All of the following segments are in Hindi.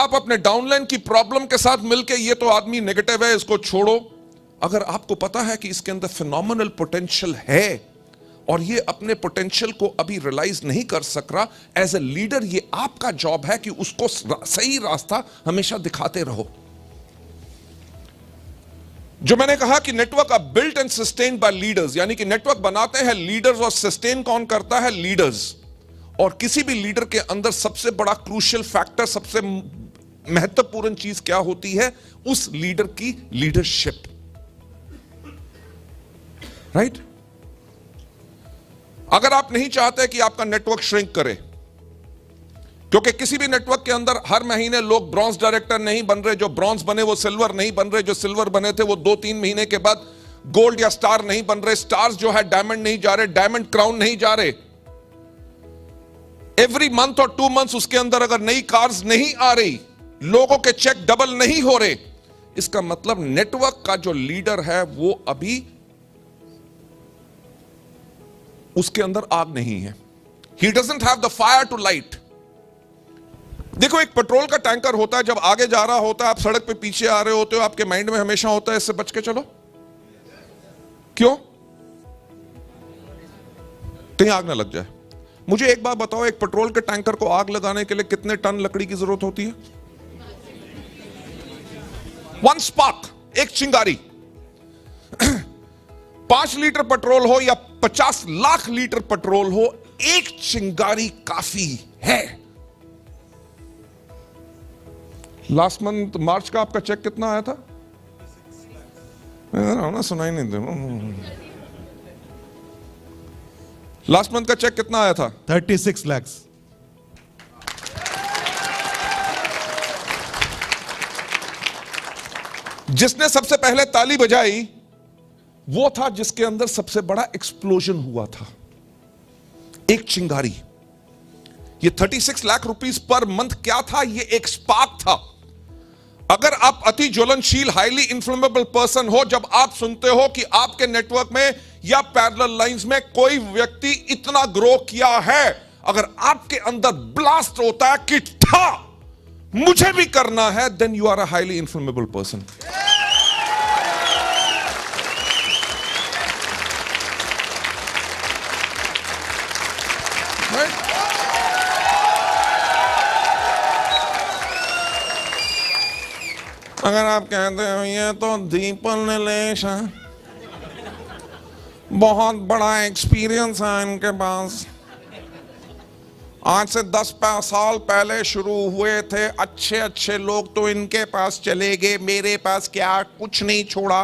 आप अपने डाउनलाइन की प्रॉब्लम के साथ मिलके ये तो आदमी नेगेटिव है, इसको छोड़ो, अगर आपको पता है कि इसके अंदर फिनोमिनल पोटेंशियल है और ये अपने पोटेंशियल को अभी रियलाइज नहीं कर सक रहा, एज ए लीडर ये आपका जॉब है कि उसको सही रास्ता हमेशा दिखाते रहो। जो मैंने कहा कि network are built and sustained by leaders, यानी कि नेटवर्क बनाते हैं लीडर्स और सस्टेन कौन करता है? लीडर्स। और किसी भी लीडर के अंदर सबसे बड़ा क्रूशियल फैक्टर, सबसे महत्वपूर्ण चीज क्या होती है? उस लीडर की लीडरशिप, राइट? अगर आप नहीं चाहते कि आपका नेटवर्क श्रिंक करे, क्योंकि किसी भी नेटवर्क के अंदर हर महीने लोग ब्रॉन्ज डायरेक्टर नहीं बन रहे, जो ब्रॉन्ज बने वो सिल्वर नहीं बन रहे, जो सिल्वर बने थे वो 2-3 महीने के बाद गोल्ड या स्टार नहीं बन रहे, स्टार्स जो है डायमंड नहीं जा रहे, डायमंड क्राउन नहीं जा रहे। एवरी मंथ और 2 मंथ्स उसके अंदर अगर नई कार्स नहीं आ रही, लोगों के चेक डबल नहीं हो रहे, इसका मतलब नेटवर्क का जो लीडर है वो अभी उसके अंदर आग नहीं है। He doesn't have the fire to light। देखो, एक पेट्रोल का टैंकर होता है, जब आगे जा रहा होता है, आप सड़क पे पीछे आ रहे होते हो, आपके माइंड में हमेशा होता है इससे बच के चलो। क्यों? कहीं आग ना लग जाए। मुझे एक बात बताओ, एक पेट्रोल के टैंकर को आग लगाने के लिए कितने टन लकड़ी की जरूरत होती है? 1 स्पार्क, एक चिंगारी। 5 लीटर पेट्रोल हो या 50 लाख लीटर पेट्रोल हो, एक चिंगारी काफी है। लास्ट मंथ मार्च का आपका चेक कितना आया था? ना सुनाई नहीं दे। लास्ट मंथ का चेक कितना आया था? 36 लाख। जिसने सबसे पहले ताली बजाई वो था जिसके अंदर सबसे बड़ा एक्सप्लोजन हुआ था, एक चिंगारी। ये 36 लाख रुपीस पर मंथ क्या था? ये एक स्पार्क था। अगर आप अति ज्वलनशील, हाईली इन्फ्लेमेबल पर्सन हो, जब आप सुनते हो कि आपके नेटवर्क में या पैरेलल लाइंस में कोई व्यक्ति इतना ग्रो किया है, अगर आपके अंदर ब्लास्ट होता है कि ठा मुझे भी करना है, then you are a highly inflammable person. अगर आप कहते हो ये तो दीपन नीलेश है, बहुत बड़ा एक्सपीरियंस है इनके पास, आज से 10 साल पहले शुरू हुए थे, अच्छे अच्छे लोग तो इनके पास चले गए, मेरे पास क्या कुछ नहीं छोड़ा।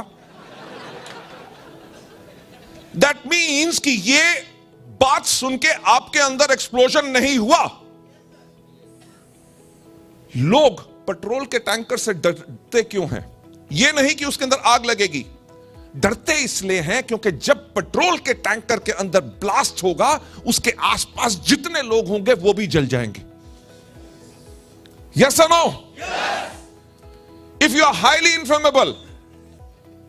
दैट मीन्स कि ये बात सुन के आपके अंदर एक्सप्लोजन नहीं हुआ। लोग पेट्रोल के टैंकर से डरते क्यों हैं? यह नहीं कि उसके अंदर आग लगेगी, डरते इसलिए हैं क्योंकि जब पेट्रोल के टैंकर के अंदर ब्लास्ट होगा, उसके आसपास जितने लोग होंगे वो भी जल जाएंगे। यस और no? If you are highly inflammable,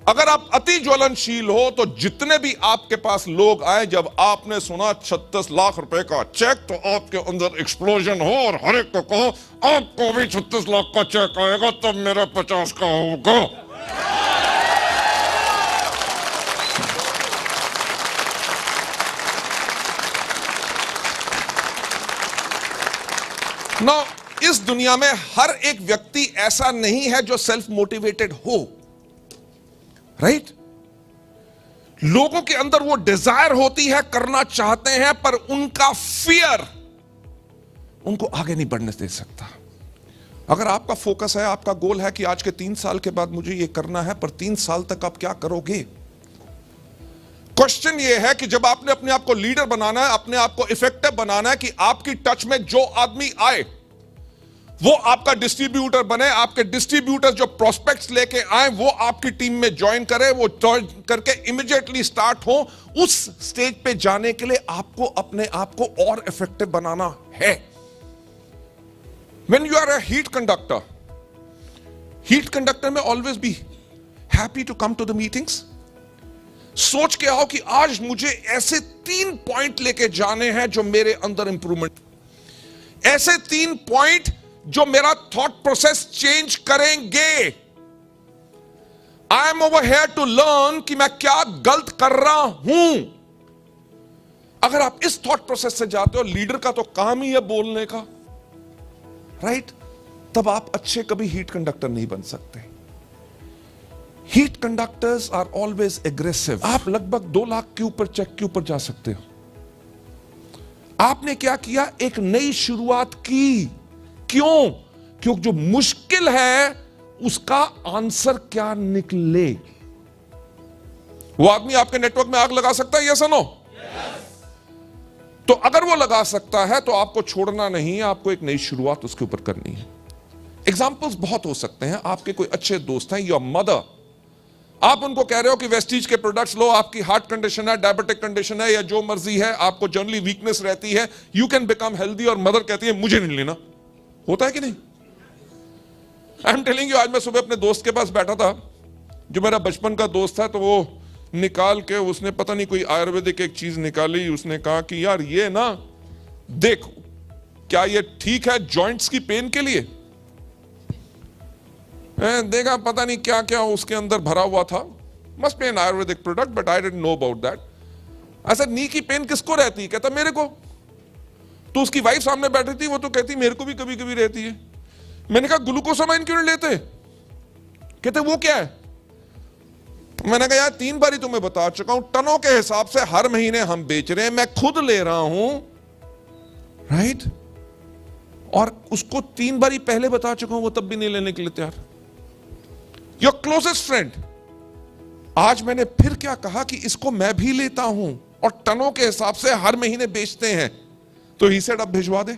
अगर आप अति ज्वलनशील हो, तो जितने भी आपके पास लोग आए, जब आपने सुना 36 लाख रुपए का चेक, तो आपके अंदर एक्सप्लोजन हो और हर एक को कहो आपको भी 36 लाख का चेक आएगा, तब मेरा 50 का होगा। नो, इस दुनिया में हर एक व्यक्ति ऐसा नहीं है जो सेल्फ मोटिवेटेड हो, राइट? लोगों के अंदर वो डिजायर होती है, करना चाहते हैं, पर उनका फियर उनको आगे नहीं बढ़ने दे सकता। अगर आपका फोकस है, आपका गोल है कि आज के 3 साल के बाद मुझे ये करना है, पर 3 साल तक आप क्या करोगे? क्वेश्चन ये है कि जब आपने अपने आप को लीडर बनाना है, अपने आप को इफेक्टिव बनाना है, कि आपकी टच में जो आदमी आए वो आपका डिस्ट्रीब्यूटर बने, आपके डिस्ट्रीब्यूटर जो प्रोस्पेक्ट्स लेके आए वो आपकी टीम में ज्वाइन करे, वो ज्वाइन करके इमीडिएटली स्टार्ट हो। उस स्टेज पे जाने के लिए आपको अपने आप को और इफेक्टिव बनाना है। When you are a heat conductor में always be happy to come to the meetings. सोच के आओ कि आज मुझे ऐसे 3 पॉइंट लेके जाने हैं जो मेरे अंदर इंप्रूवमेंट, ऐसे 3 पॉइंट जो मेरा थॉट प्रोसेस चेंज करेंगे। I am over here to learn कि मैं क्या गलत कर रहा हूं। अगर आप इस थॉट प्रोसेस से जाते हो, लीडर का तो काम ही है बोलने का, राइट? तब आप अच्छे कभी हीट कंडक्टर नहीं बन सकते। Heat conductors are always aggressive. आप लगभग 2 लाख के ऊपर चेक के ऊपर जा सकते हो। आपने क्या किया? एक नई शुरुआत की। क्यों? क्योंकि जो मुश्किल है उसका आंसर क्या निकले। वो आदमी आपके नेटवर्क में आग लगा सकता है, यस और नो? तो अगर वो लगा सकता है तो आपको छोड़ना नहीं है, आपको एक नई शुरुआत उसके ऊपर करनी है। एग्जाम्पल्स बहुत हो सकते हैं। आपके कोई अच्छे दोस्त हैं, योर मदर, आप उनको कह रहे हो कि वेस्टीज के प्रोडक्ट्स लो, आपकी हार्ट कंडीशन है, डायबिटिक कंडीशन है, या जो मर्जी है, आपको जनरली वीकनेस रहती है, यू कैन बिकम हेल्दी, और मदर कहती है मुझे नहीं लेना। होता है कि नहीं? आई एम टेलिंग यू, आज मैं सुबह अपने दोस्त के पास बैठा था, जो मेरा बचपन का दोस्त था, तो वो निकाल के उसने पता नहीं कोई आयुर्वेदिक एक चीज निकाली। उसने कहा कि यार ये ना देखो, क्या ये ठीक है जॉइंट्स की पेन के लिए? देखा पता नहीं क्या क्या उसके अंदर भरा हुआ था, must be an ayurvedic product, but I didn't know about that. ऐसा नी की पेन किसको रहती है? कहता मेरे को। तो उसकी वाइफ सामने बैठी थी, वो तो कहती मेरे को भी कभी कभी रहती है। मैंने कहा ग्लूकोसामाइन क्यों नहीं लेते? कहते वो क्या है? मैंने कहा यार 3 बार ही तुम्हें बता चुका हूं, टनों के हिसाब से हर महीने हम बेच रहे हैं, मैं खुद ले रहा हूं, राइट? और उसको 3 बार ही पहले बता चुका हूं, वो तब भी नहीं लेने के लिए तैयार। योर क्लोजेस्ट फ्रेंड, आज मैंने फिर क्या कहा कि इसको मैं भी लेता हूं और टनों के हिसाब से हर महीने बेचते हैं, तो ही सेड अब भिजवा दे।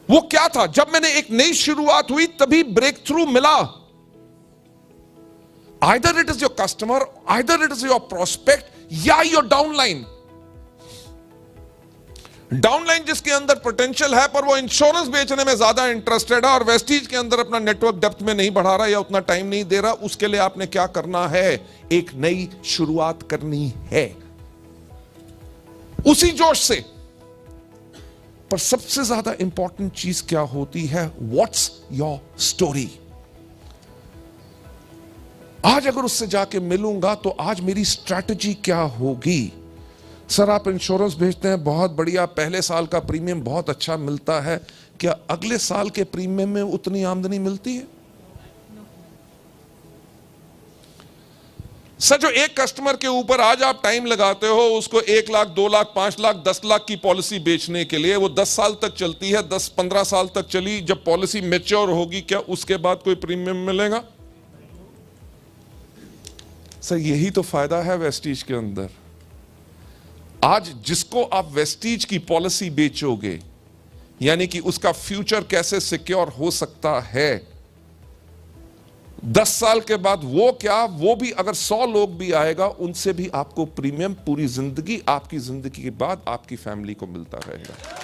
वो क्या था? जब मैंने एक नई शुरुआत हुई तभी ब्रेक थ्रू मिला। Either it is your customer, either it is your prospect, या your downline। डाउनलाइन जिसके अंदर पोटेंशियल है पर वो इंश्योरेंस बेचने में ज्यादा इंटरेस्टेड है और वेस्टीज के अंदर अपना नेटवर्क डेप्थ में नहीं बढ़ा रहा या उतना टाइम नहीं दे रहा, उसके लिए आपने क्या करना है? एक नई शुरुआत करनी है उसी जोश से। पर सबसे ज्यादा इंपॉर्टेंट चीज क्या होती है? What's your story. आज अगर उससे जाके मिलूंगा तो आज मेरी स्ट्रैटेजी क्या होगी? सर आप इंश्योरेंस भेजते हैं, बहुत बढ़िया, पहले साल का प्रीमियम बहुत अच्छा मिलता है, क्या अगले साल के प्रीमियम में उतनी आमदनी मिलती है? सर जो एक कस्टमर के ऊपर आज आप टाइम लगाते हो उसको 1 लाख, 2 लाख, 5 लाख, 10 लाख की पॉलिसी बेचने के लिए, वो 10 साल तक चलती है, 10-15 साल तक चली, जब पॉलिसी मैच्योर होगी क्या उसके बाद कोई प्रीमियम मिलेगा? सर यही तो फायदा है वेस्टीज के अंदर। आज जिसको आप वेस्टीज की पॉलिसी बेचोगे, यानी कि उसका फ्यूचर कैसे सिक्योर हो सकता है, 10 साल के बाद वो क्या, वो भी अगर 100 लोग भी आएगा उनसे भी आपको प्रीमियम पूरी जिंदगी, आपकी जिंदगी के बाद आपकी फैमिली को मिलता रहेगा।